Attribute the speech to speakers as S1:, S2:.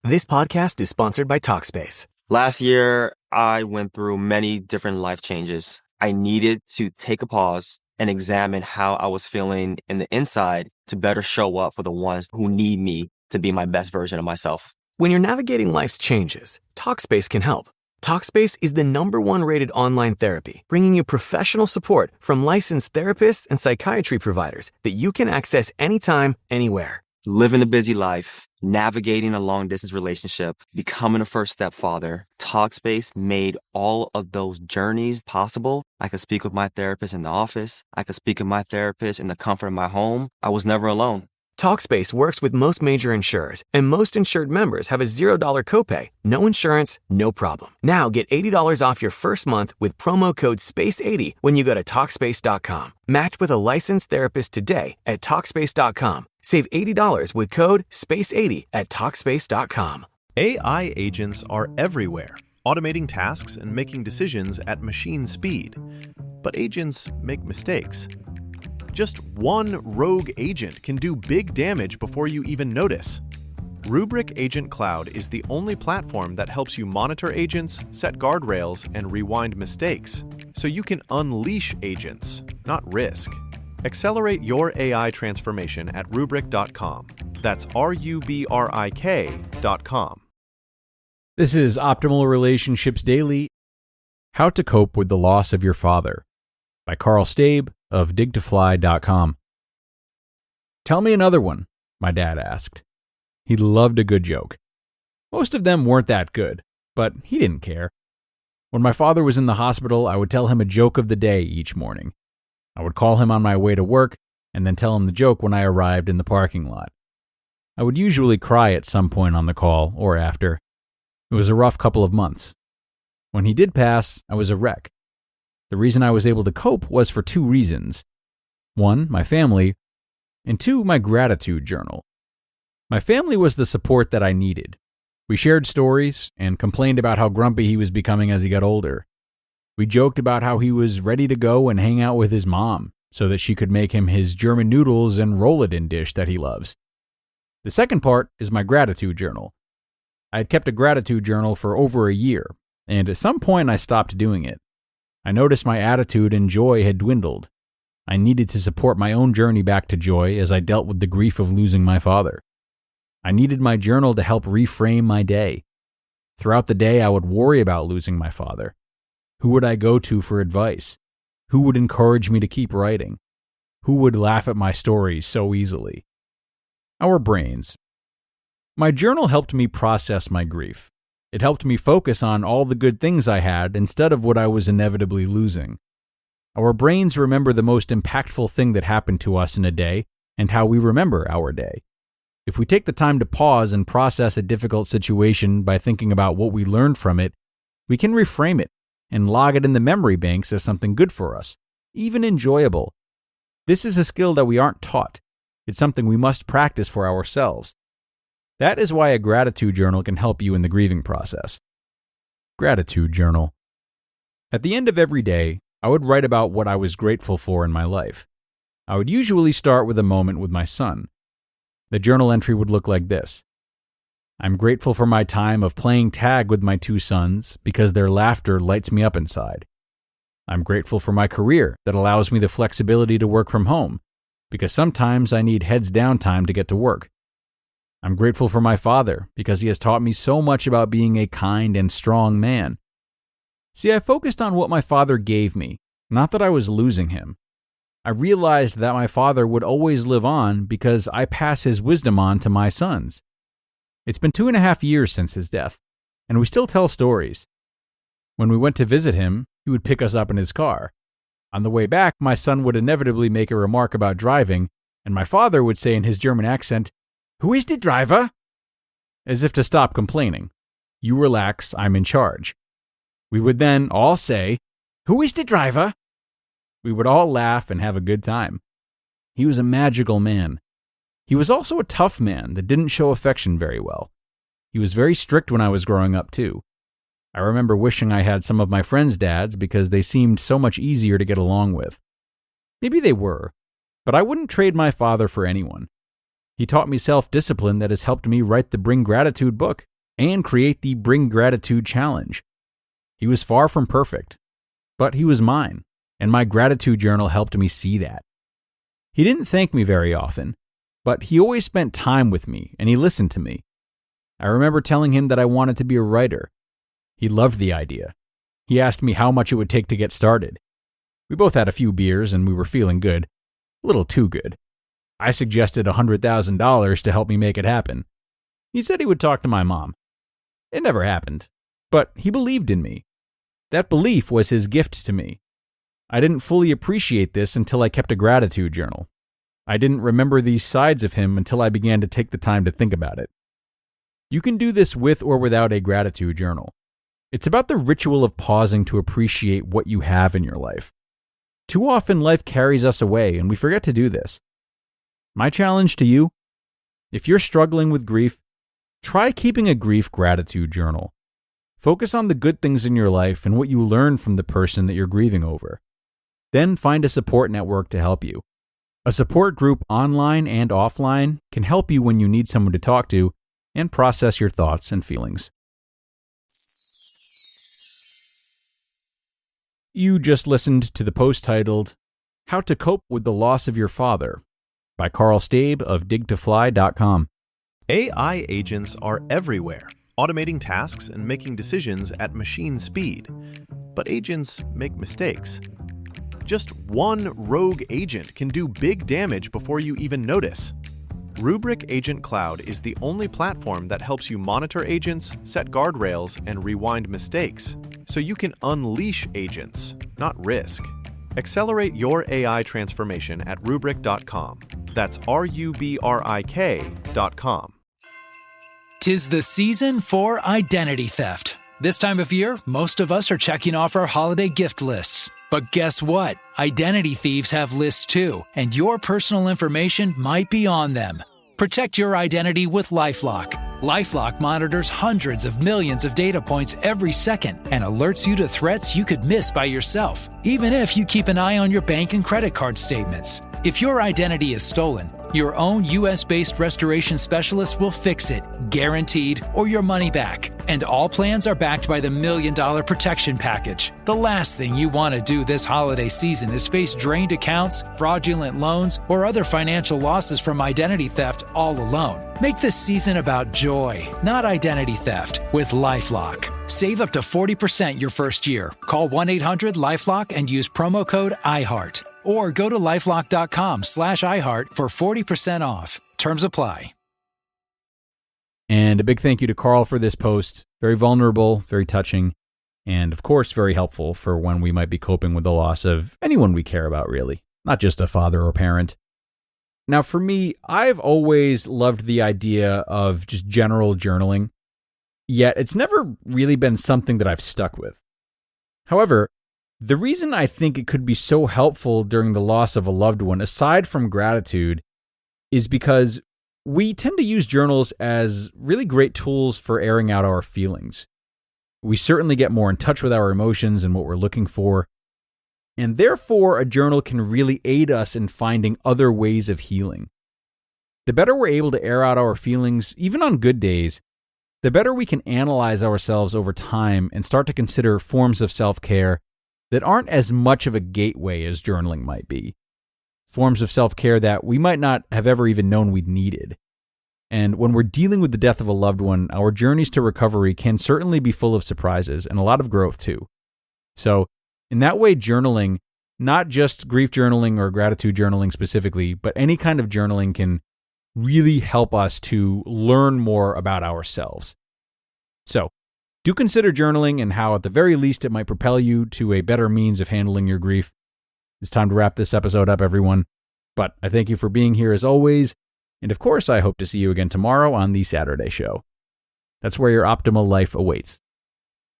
S1: This podcast is sponsored by Talkspace.
S2: Last year, I went through many different life changes. I needed to take a pause and examine how I was feeling in the inside to better show up for the ones who need me to be my best version of myself.
S1: When you're navigating life's changes, Talkspace can help. Talkspace is the #1 rated online therapy, bringing you professional support from licensed therapists and psychiatry providers that you can access anytime, anywhere.
S2: Living a busy life, navigating a long-distance relationship, becoming a first-step father, Talkspace made all of those journeys possible. I could speak with my therapist in the office. I could speak with my therapist in the comfort of my home. I was never alone.
S1: Talkspace works with most major insurers, and most insured members have a $0 copay. No insurance, no problem. Now get $80 off your first month with promo code SPACE80 when you go to Talkspace.com. Match with a licensed therapist today at Talkspace.com. Save $80 with code SPACE80 at Talkspace.com.
S3: AI agents are everywhere, automating tasks and making decisions at machine speed. But agents make mistakes. Just one rogue agent can do big damage before you even notice. Rubrik Agent Cloud is the only platform that helps you monitor agents, set guardrails, and rewind mistakes, so you can unleash agents, not risk. Accelerate your AI transformation at Rubrik.com. That's RUBRIK.com.
S4: This is Optimal Relationships Daily, How to Cope with the Loss of Your Father, by Karl Staib of digtofly.com. Tell me another one, my dad asked. He loved a good joke. Most of them weren't that good, but he didn't care. When my father was in the hospital, I would tell him a joke of the day each morning. I would call him on my way to work and then tell him the joke when I arrived in the parking lot. I would usually cry at some point on the call or after. It was a rough couple of months. When he did pass, I was a wreck. The reason I was able to cope was for 2 reasons. 1, my family, and 2, my gratitude journal. My family was the support that I needed. We shared stories and complained about how grumpy he was becoming as he got older. We joked about how he was ready to go and hang out with his mom so that she could make him his German noodles and roll-it-in dish that he loves. The second part is my gratitude journal. I had kept a gratitude journal for over a year, and at some point I stopped doing it. I noticed my attitude and joy had dwindled. I needed to support my own journey back to joy as I dealt with the grief of losing my father. I needed my journal to help reframe my day. Throughout the day, I would worry about losing my father. Who would I go to for advice? Who would encourage me to keep writing? Who would laugh at my stories so easily? Our brains. My journal helped me process my grief. It helped me focus on all the good things I had instead of what I was inevitably losing. Our brains remember the most impactful thing that happened to us in a day and how we remember our day. If we take the time to pause and process a difficult situation by thinking about what we learned from it, we can reframe it and log it in the memory banks as something good for us, even enjoyable. This is a skill that we aren't taught. It's something we must practice for ourselves. That is why a gratitude journal can help you in the grieving process. Gratitude journal. At the end of every day, I would write about what I was grateful for in my life. I would usually start with a moment with my son. The journal entry would look like this. I'm grateful for my time of playing tag with my 2 sons because their laughter lights me up inside. I'm grateful for my career that allows me the flexibility to work from home because sometimes I need heads down time to get to work. I'm grateful for my father because he has taught me so much about being a kind and strong man. See, I focused on what my father gave me, not that I was losing him. I realized that my father would always live on because I pass his wisdom on to my sons. It's been 2.5 years since his death, and we still tell stories. When we went to visit him, he would pick us up in his car. On the way back, my son would inevitably make a remark about driving, and my father would say in his German accent, "Who is the driver?" As if to stop complaining. You relax, I'm in charge. We would then all say, "Who is the driver?" We would all laugh and have a good time. He was a magical man. He was also a tough man that didn't show affection very well. He was very strict when I was growing up too. I remember wishing I had some of my friends' dads because they seemed so much easier to get along with. Maybe they were, but I wouldn't trade my father for anyone. He taught me self-discipline that has helped me write the Bring Gratitude book and create the Bring Gratitude Challenge. He was far from perfect, but he was mine, and my gratitude journal helped me see that. He didn't thank me very often, but he always spent time with me and he listened to me. I remember telling him that I wanted to be a writer. He loved the idea. He asked me how much it would take to get started. We both had a few beers and we were feeling good, a little too good. I suggested $100,000 to help me make it happen. He said he would talk to my mom. It never happened, but he believed in me. That belief was his gift to me. I didn't fully appreciate this until I kept a gratitude journal. I didn't remember these sides of him until I began to take the time to think about it. You can do this with or without a gratitude journal. It's about the ritual of pausing to appreciate what you have in your life. Too often life carries us away and we forget to do this. My challenge to you, if you're struggling with grief, try keeping a grief gratitude journal. Focus on the good things in your life and what you learned from the person that you're grieving over. Then find a support network to help you. A support group online and offline can help you when you need someone to talk to and process your thoughts and feelings. You just listened to the post titled, How to Cope with the Loss of Your Father by Karl Staib of digtofly.com.
S3: AI agents are everywhere, automating tasks and making decisions at machine speed. But agents make mistakes. Just one rogue agent can do big damage before you even notice. Rubrik Agent Cloud is the only platform that helps you monitor agents, set guardrails, and rewind mistakes, so you can unleash agents, not risk. Accelerate your AI transformation at Rubrik.com. That's RUBRIK.com.
S5: 'Tis the season for identity theft. This time of year, most of us are checking off our holiday gift lists. But guess what? Identity thieves have lists too, and your personal information might be on them. Protect your identity with LifeLock. LifeLock monitors hundreds of millions of data points every second and alerts you to threats you could miss by yourself, even if you keep an eye on your bank and credit card statements. If your identity is stolen, your own U.S.-based restoration specialist will fix it, guaranteed, or your money back. And all plans are backed by the $1 Million Protection Package. The last thing you want to do this holiday season is face drained accounts, fraudulent loans, or other financial losses from identity theft all alone. Make this season about joy, not identity theft, with LifeLock. Save up to 40% your first year. Call 1-800-LifeLock and use promo code IHEART. Or go to lifelock.com/iHeart for 40% off. Terms apply.
S4: And a big thank you to Karl for this post. Very vulnerable, very touching, and of course very helpful for when we might be coping with the loss of anyone we care about, really, not just a father or parent. Now for me, I've always loved the idea of just general journaling, yet it's never really been something that I've stuck with. However, the reason I think it could be so helpful during the loss of a loved one, aside from gratitude, is because we tend to use journals as really great tools for airing out our feelings. We certainly get more in touch with our emotions and what we're looking for, and therefore a journal can really aid us in finding other ways of healing. The better we're able to air out our feelings, even on good days, the better we can analyze ourselves over time and start to consider forms of self-care that aren't as much of a gateway as journaling might be. Forms of self-care that we might not have ever even known we'd needed. And when we're dealing with the death of a loved one, our journeys to recovery can certainly be full of surprises and a lot of growth too. So, in that way, journaling, not just grief journaling or gratitude journaling specifically, but any kind of journaling can really help us to learn more about ourselves. So, do consider journaling and how, at the very least, it might propel you to a better means of handling your grief. It's time to wrap this episode up, everyone. But I thank you for being here as always. And of course, I hope to see you again tomorrow on the Saturday show. That's where your optimal life awaits.